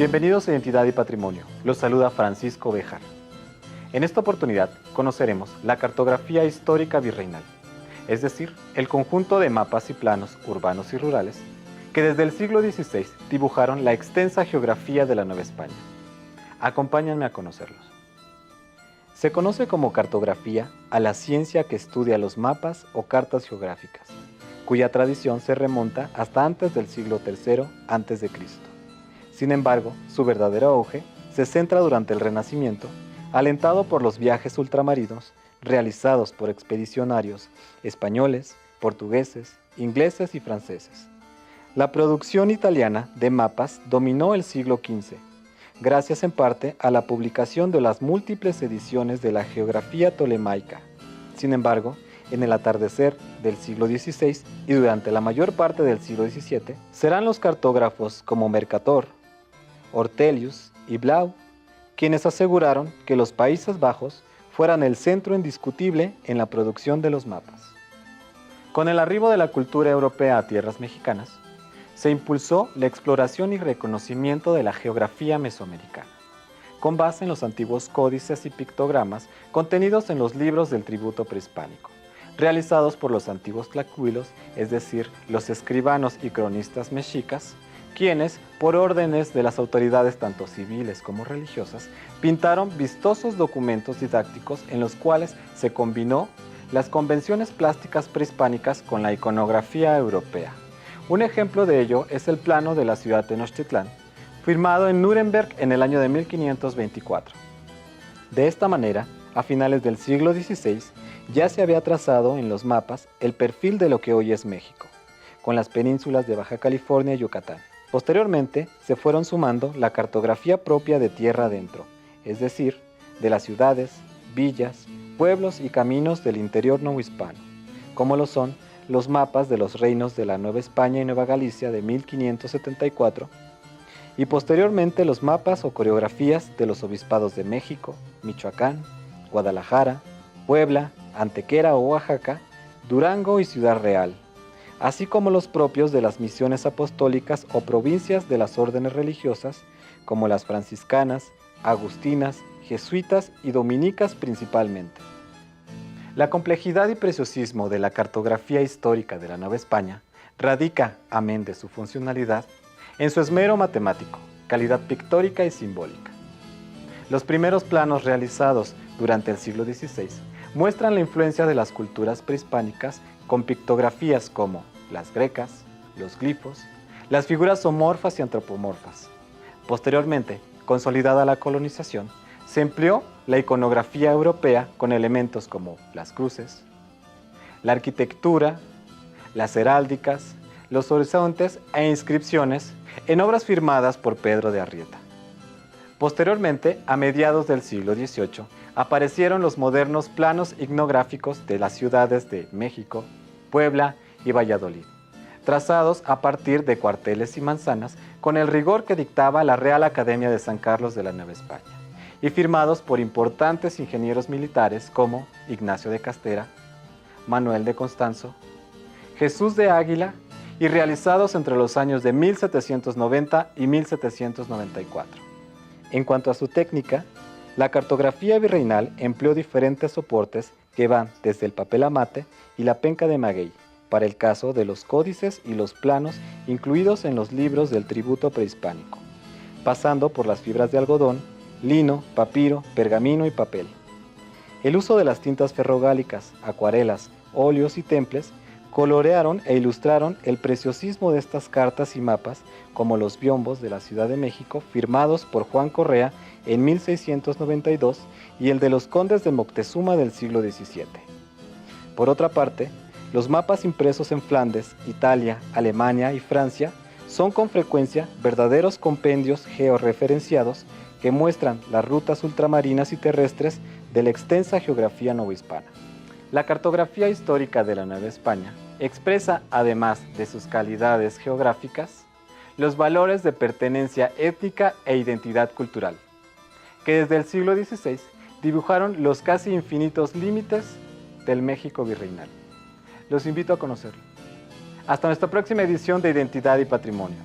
Bienvenidos a Identidad y Patrimonio. Los saluda Francisco Béjar. En esta oportunidad conoceremos la cartografía histórica virreinal, es decir, el conjunto de mapas y planos urbanos y rurales que desde el siglo XVI dibujaron la extensa geografía de la Nueva España. Acompáñenme a conocerlos. Se conoce como cartografía a la ciencia que estudia los mapas o cartas geográficas, cuya tradición se remonta hasta antes del siglo III a.C. Sin embargo, su verdadero auge se centra durante el Renacimiento, alentado por los viajes ultramarinos realizados por expedicionarios españoles, portugueses, ingleses y franceses. La producción italiana de mapas dominó el siglo XV, gracias en parte a la publicación de las múltiples ediciones de la geografía tolemaica. Sin embargo, en el atardecer del siglo XVI y durante la mayor parte del siglo XVII, serán los cartógrafos como Mercator, Ortelius y Blau quienes aseguraron que los Países Bajos fueran el centro indiscutible en la producción de los mapas. Con el arribo de la cultura europea a tierras mexicanas, se impulsó la exploración y reconocimiento de la geografía mesoamericana, con base en los antiguos códices y pictogramas contenidos en los libros del tributo prehispánico, realizados por los antiguos tlacuilos, es decir, los escribanos y cronistas mexicas, quienes, por órdenes de las autoridades tanto civiles como religiosas, pintaron vistosos documentos didácticos en los cuales se combinó las convenciones plásticas prehispánicas con la iconografía europea. Un ejemplo de ello es el plano de la ciudad de Tenochtitlán, firmado en Nuremberg en el año de 1524. De esta manera, a finales del siglo XVI, ya se había trazado en los mapas el perfil de lo que hoy es México, con las penínsulas de Baja California y Yucatán. Posteriormente, se fueron sumando la cartografía propia de tierra adentro, es decir, de las ciudades, villas, pueblos y caminos del interior novohispano, como lo son los mapas de los reinos de la Nueva España y Nueva Galicia de 1574, y posteriormente los mapas o coreografías de los obispados de México, Michoacán, Guadalajara, Puebla, Antequera o Oaxaca, Durango y Ciudad Real, así como los propios de las misiones apostólicas o provincias de las órdenes religiosas, como las franciscanas, agustinas, jesuitas y dominicas principalmente. La complejidad y preciosismo de la cartografía histórica de la Nueva España radica, amén de su funcionalidad, en su esmero matemático, calidad pictórica y simbólica. Los primeros planos realizados durante el siglo XVI muestran la influencia de las culturas prehispánicas con pictografías como las grecas, los glifos, las figuras zoomorfas y antropomorfas. Posteriormente, consolidada la colonización, se empleó la iconografía europea con elementos como las cruces, la arquitectura, las heráldicas, los horizontes e inscripciones en obras firmadas por Pedro de Arrieta. Posteriormente, a mediados del siglo XVIII, aparecieron los modernos planos ignográficos de las ciudades de México, Puebla y Valladolid, trazados a partir de cuarteles y manzanas con el rigor que dictaba la Real Academia de San Carlos de la Nueva España, y firmados por importantes ingenieros militares como Ignacio de Castera, Manuel de Constanzo, Jesús de Águila, y realizados entre los años de 1790 y 1794. En cuanto a su técnica, la cartografía virreinal empleó diferentes soportes que van desde el papel amate y la penca de maguey, para el caso de los códices y los planos incluidos en los libros del tributo prehispánico, pasando por las fibras de algodón, lino, papiro, pergamino y papel. El uso de las tintas ferrogálicas, acuarelas, óleos y temples colorearon e ilustraron el preciosismo de estas cartas y mapas, como los biombos de la Ciudad de México firmados por Juan Correa en 1692 y el de los condes de Moctezuma del siglo XVII. Por otra parte, los mapas impresos en Flandes, Italia, Alemania y Francia son con frecuencia verdaderos compendios georreferenciados que muestran las rutas ultramarinas y terrestres de la extensa geografía novohispana. La cartografía histórica de la Nueva España expresa, además de sus calidades geográficas, los valores de pertenencia étnica e identidad cultural, que desde el siglo XVI dibujaron los casi infinitos límites del México virreinal. Los invito a conocerlo. Hasta nuestra próxima edición de Identidad y Patrimonio.